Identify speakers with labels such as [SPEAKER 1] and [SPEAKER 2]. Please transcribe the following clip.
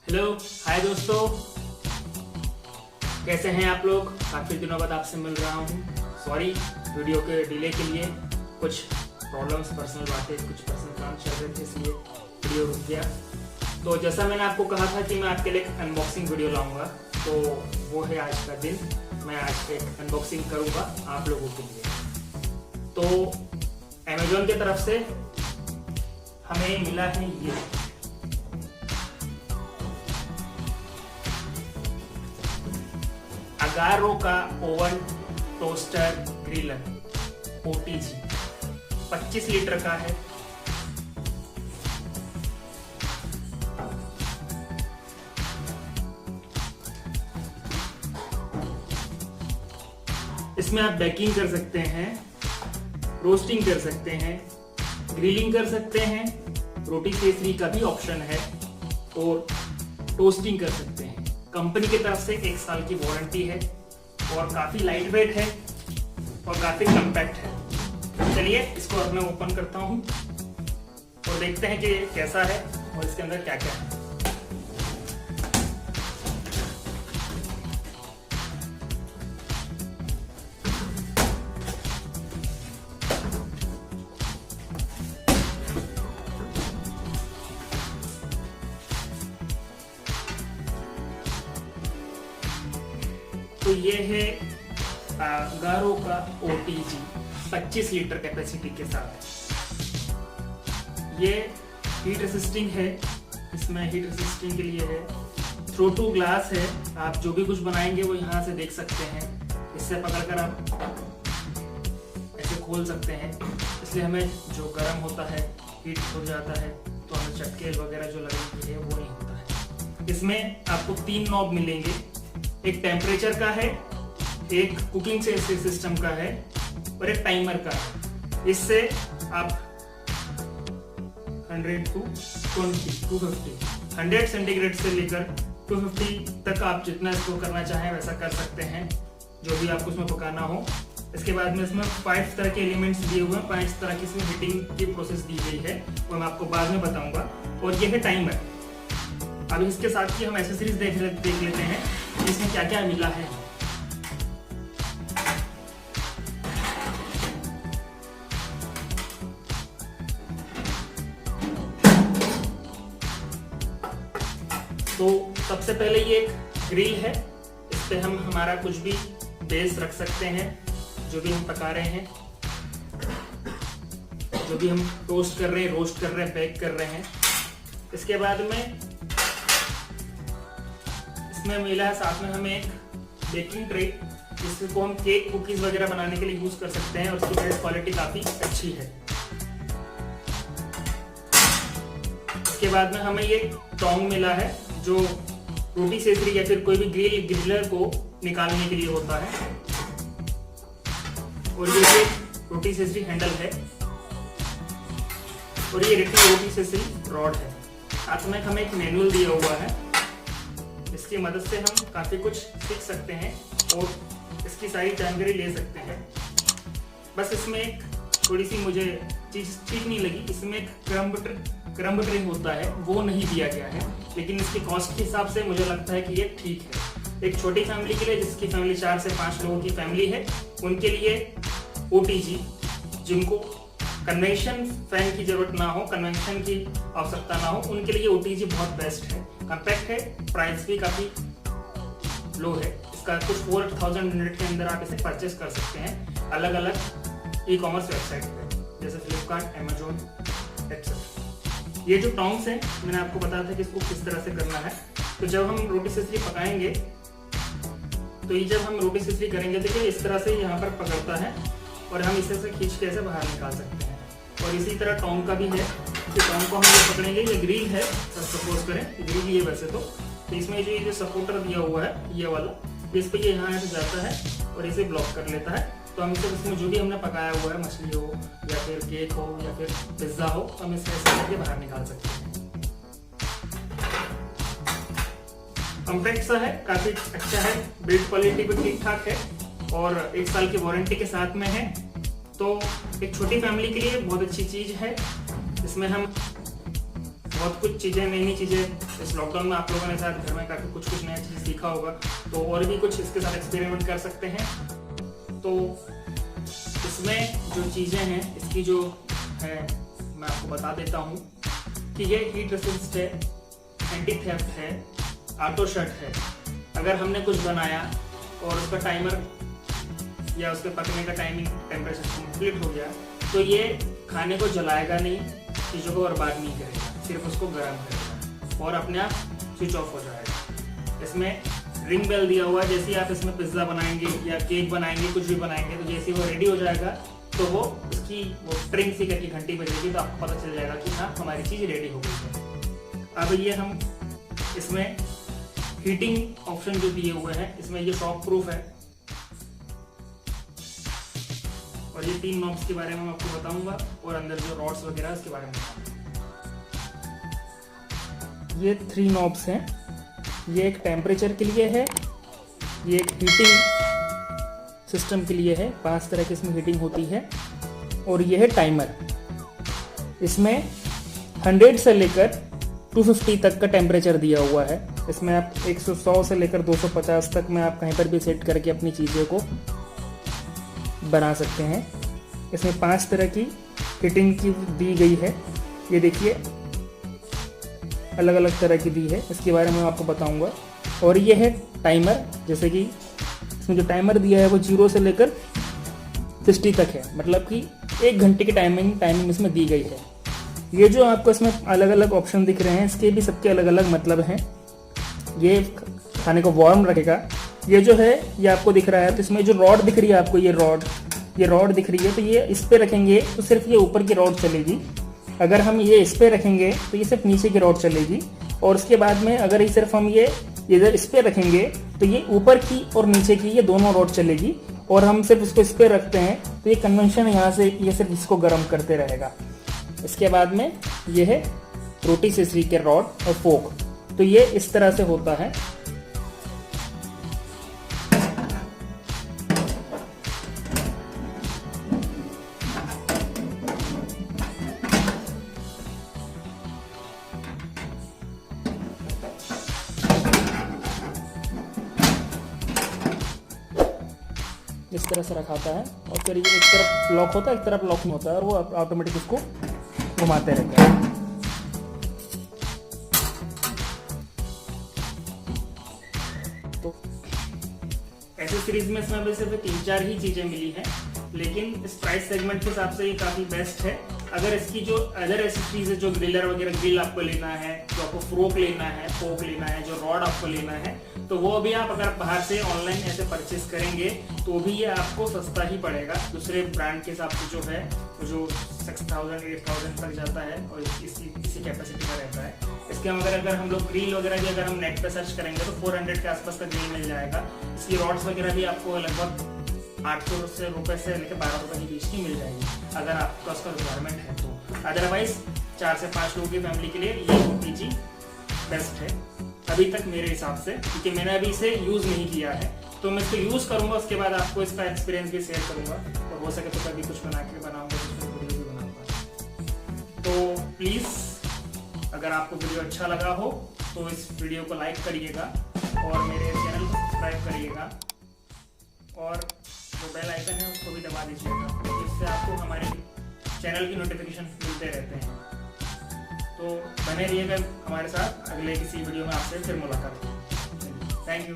[SPEAKER 1] Hello hi दोस्तों, कैसे हैं आप लोग। काफ़ी दिनों बाद आपसे मिल रहा हूँ। सॉरी वीडियो के डिले के लिए, कुछ प्रॉब्लम्स, पर्सनल बातें, कुछ पर्सनल काम चल रहे थे, इसलिए वीडियो रुक गया। तो जैसा मैंने आपको कहा था कि मैं आपके लिए एक अनबॉक्सिंग वीडियो लाऊंगा, तो वो है आज का दिन। मैं आज एक अनबॉक्सिंग करूँगा आप लोगों के लिए। तो अमेजोन की तरफ से हमें मिला है ये अगारो का oven toaster griller OTG 25 litre का है। इसमें आप बेकिंग कर सकते हैं, रोस्टिंग कर सकते हैं, ग्रिलिंग कर सकते हैं, रोटी सेकने का भी ऑप्शन है और टोस्टिंग कर सकते हैं। कंपनी की तरफ से 1 साल की वारंटी है और काफी लाइट वेट है और काफी कम्पैक्ट है। चलिए इसको अब मैं ओपन करता हूं और देखते हैं कि कैसा है और इसके अंदर क्या क्या है। तो ये है अगारो का OTG 25 लीटर कैपेसिटी के साथ। ये हीट रेसिस्टिंग है, इसमें हीट रेसिस्टिंग के लिए है। थ्रो टू ग्लास है, आप जो भी कुछ बनाएंगे वो यहाँ से देख सकते हैं। इससे पकड़कर आप ऐसे खोल सकते हैं, इसलिए हमें जो गर्म होता है, हीट हो जाता है, तो हमें चटके वगैरह जो लगेंगे वो नहीं होता है। इसमें आपको 3 नॉब मिलेंगे, एक टेम्परेचर का है, एक कुकिंग से सिस्टम का है और एक टाइमर का है। इससे आप 100 to 250 100 सेंटीग्रेड से लेकर 250 तक आप जितना इसको करना चाहें वैसा कर सकते हैं, जो भी आपको उसमें पकाना हो। इसके बाद में इसमें 5 तरह के एलिमेंट्स दिए हुए हैं, 5 तरह की इसमें हीटिंग की प्रोसेस दी गई है, वो मैं आपको बाद में बताऊंगा। और ये है टाइमर। अब इसके साथ ही हम एक्सेसरीज देख लेते हैं इसमें क्या क्या मिला है। तो सबसे पहले ये एक ग्रिल है, इस पे हम हमारा कुछ भी बेस रख सकते हैं, जो भी हम पका रहे हैं, जो भी हम टोस्ट कर रहे हैं, रोस्ट कर रहे हैं, बेक कर रहे हैं। इसके बाद में इसमें मिला है साथ में हमें एक बेकिंग ट्रे, जिसको हम केक, कुकीज वगैरह बनाने के लिए यूज कर सकते हैं और उसकी बेस क्वालिटी काफी अच्छी है। इसके बाद में हमें ये टोंग मिला है, जो रोटी सेकरी या फिर कोई भी ग्रिलर को निकालने के लिए होता है। और ये रोटी सेकरी हैंडल है और ये रोटी सेकरी रॉड है। साथ में हमें एक मैनुअल दिया हुआ है, इसकी मदद से हम काफी कुछ सीख सकते हैं और इसकी सारी जानकारी ले सकते हैं। बस इसमें एक थोड़ी सी मुझे चीज ठीक नहीं लगी, इसमें एक क्रम्ब ट्रे होता है, वो नहीं दिया गया है, लेकिन इसकी कॉस्ट के हिसाब से मुझे लगता है कि ये ठीक है। एक छोटी फैमिली के लिए, जिसकी फैमिली 4 से 5 लोगों की फैमिली है, उनके लिए OTG, जिनको कन्वेंशन फैन की जरूरत ना हो, कन्वेंशन की आवश्यकता ना हो, उनके लिए OTG बहुत बेस्ट है। कम्पैक्ट है, प्राइस भी काफी लो है। इसका कुछ 4000 के अंदर आप इसे परचेस कर सकते हैं अलग अलग ई-कॉमर्स वेबसाइट पे, जैसे फ्लिपकार्ट, अमेजोन एक्सेट्रा। ये जो टोंग्स है, मैंने आपको बताया था कि इसको किस तरह से करना है। तो जब हम रोटी सेकरी पकाएंगे, तो ये जब हम रोटी सेकरी करेंगे, देखिए इस तरह से यहाँ पर पकड़ता है और हम इसे से खींच के ऐसे बाहर निकाल सकते हैं। और इसी तरह टोंग का भी है, कि टोंग को हम ये पकड़ेंगे, ये ग्रिल है, सपोज करें ग्रिल ही है वैसे तो इसमें जो ये सपोर्टर दिया हुआ है, ये वाला, इस पे ये यहाँ से जाता है और इसे ब्लॉक कर लेता है। तो हम इसे इसमें जो भी हमने पकाया हुआ है, मछली हो या फिर केक हो या फिर पिज्जा हो, तो हम इसे ऐसे करके बाहर निकाल सकते हैं। कॉम्पैक्ट सा है, काफी अच्छा है, बिल्ड क्वालिटी भी ठीक ठाक है और 1 साल की वारंटी के साथ में है। तो एक छोटी फैमिली के लिए बहुत अच्छी चीज है। इसमें हम बहुत कुछ चीज़ें, नई चीज़ें इस लॉकडाउन में आप लोगों ने शायद घर में काफ़ी कुछ नया चीज़ सीखा होगा, तो और भी कुछ इसके साथ एक्सपेरिमेंट कर सकते हैं। तो इसमें जो चीज़ें हैं इसकी जो है मैं आपको बता देता हूँ कि ये हीट रेसिस्ट है, एंटी थेफ्ट है, ऑटो शट है। अगर हमने कुछ बनाया और उसका टाइमर या उसके पकने का टाइमिंग टेम्परेचर कंप्लीट हो गया तो ये खाने को जलाएगा नहीं, चीज़ों को बर्बाद नहीं करेगा, सिर्फ उसको गर्म करेगा और अपने आप स्विच ऑफ हो जाएगा। इसमें रिंग बेल दिया हुआ है, जैसे आप इसमें पिज्ज़ा बनाएंगे या केक बनाएंगे, कुछ भी बनाएंगे तो जैसे वो रेडी हो जाएगा तो वो उसकी वो ट्रिंग सी करके घंटी बजेगी तो आपको पता चल जाएगा कि हाँ हमारी चीज़ रेडी हो गई है। अब ये हम इसमें हीटिंग ऑप्शन जो दिए हुए हैं, इसमें ये शॉक प्रूफ है और ये 3 नॉब्स के बारे में मैं आपको बताऊंगा और अंदर जो रॉड्स वगैरह उसके बारे में बताऊंगा। ये 3 नॉब्स हैं, ये एक टेम्परेचर के लिए है, ये एक हीटिंग सिस्टम के लिए है, 5 तरह की इसमें हीटिंग होती है, और ये है टाइमर। इसमें 100 से लेकर 250 तक का टेम्परेचर दिया हुआ है। इसमें आप 100 से लेकर 250 तक में आप कहीं पर भी सेट करके अपनी चीज़ों को बना सकते हैं। इसमें 5 तरह की हीटिंग की दी गई है, ये देखिए अलग अलग तरह की दी है, इसके बारे में मैं आपको बताऊंगा। और ये है टाइमर, जैसे कि इसमें जो टाइमर दिया है वो 0 से लेकर 60 तक है, मतलब कि 1 घंटे की टाइमिंग इसमें दी गई है। ये जो आपको इसमें अलग अलग ऑप्शन दिख रहे हैं इसके भी सबके अलग अलग मतलब हैं। ये खाने को वार्म रखेगा। ये जो है ये आपको दिख रहा है, तो इसमें जो रॉड दिख रही है आपको, ये रॉड दिख रही है, तो ये इस पे रखेंगे तो सिर्फ ये ऊपर की रॉड चलेगी। अगर हम ये इस पे रखेंगे तो ये सिर्फ नीचे की रॉड चलेगी। और उसके बाद में अगर ये सिर्फ हम ये इधर इस पे रखेंगे तो ये ऊपर की और नीचे की ये दोनों रॉड चलेगी। और हम सिर्फ इसको इस पे रखते हैं तो ये कन्वेंशन यहाँ से ये सिर्फ इसको गर्म करते रहेगा। इसके बाद में ये है रोटी सेसरी के रॉड और फोक, तो ये इस तरह से होता है। इस तरह से रखाता है और फिर ये एक तरफ लॉक होता है, एक तरफ लॉक नहीं होता है, और वो ऑटोमेटिक उसको घुमाते रहते हैं। तो एसेसरीज में इसमें सिर्फ 3-4 ही चीजें मिली हैं, लेकिन इस प्राइस सेगमेंट के हिसाब से ये काफी बेस्ट है। अगर इसकी जो अदर एसेसरीज है, जो ग्रिलर वगैरह, ग्रिल आपको लेना है, जो आपको फोक लेना है, जो रॉड आपको लेना है, तो वो भी आप अगर बाहर से ऑनलाइन ऐसे परचेस करेंगे तो भी ये आपको सस्ता ही पड़ेगा। दूसरे ब्रांड के हिसाब से जो है वो जो 6,000-8,000 तक जाता है और इसी कैपेसिटी का रहता है। इसके अगर हम लोग ग्रिल वगैरह भी अगर हम नेट पे सर्च करेंगे तो 400 के आसपास का ग्रिल मिल जाएगा। इसकी रॉड्स वगैरह भी आपको लगभग 800 रुपये से लेकर 12 रुपये के बीच की मिल जाएगी अगर आपका उसका रिक्वायरमेंट है तो। अदरवाइज 4 से 5 लोगों की फैमिली के लिए ये पीजी बेस्ट है अभी तक मेरे हिसाब से, क्योंकि मैंने अभी इसे यूज़ नहीं किया है। तो मैं इसको यूज़ करूँगा, उसके बाद आपको इसका एक्सपीरियंस भी शेयर करूँगा और हो सके तो कभी कुछ बनाऊँगा, कुछ वीडियो भी बनाऊँगा। तो प्लीज़ अगर आपको वीडियो अच्छा लगा हो तो इस वीडियो को लाइक करिएगा और मेरे चैनल को सब्सक्राइब करिएगा और जो बेल आइकन है उसको भी दबा दीजिएगा, जिससे आपको हमारे चैनल की नोटिफिकेशन मिलते रहते हैं। तो बने रहिएगा हमारे साथ, अगले किसी वीडियो में आपसे फिर मुलाकात होगी। Thank you.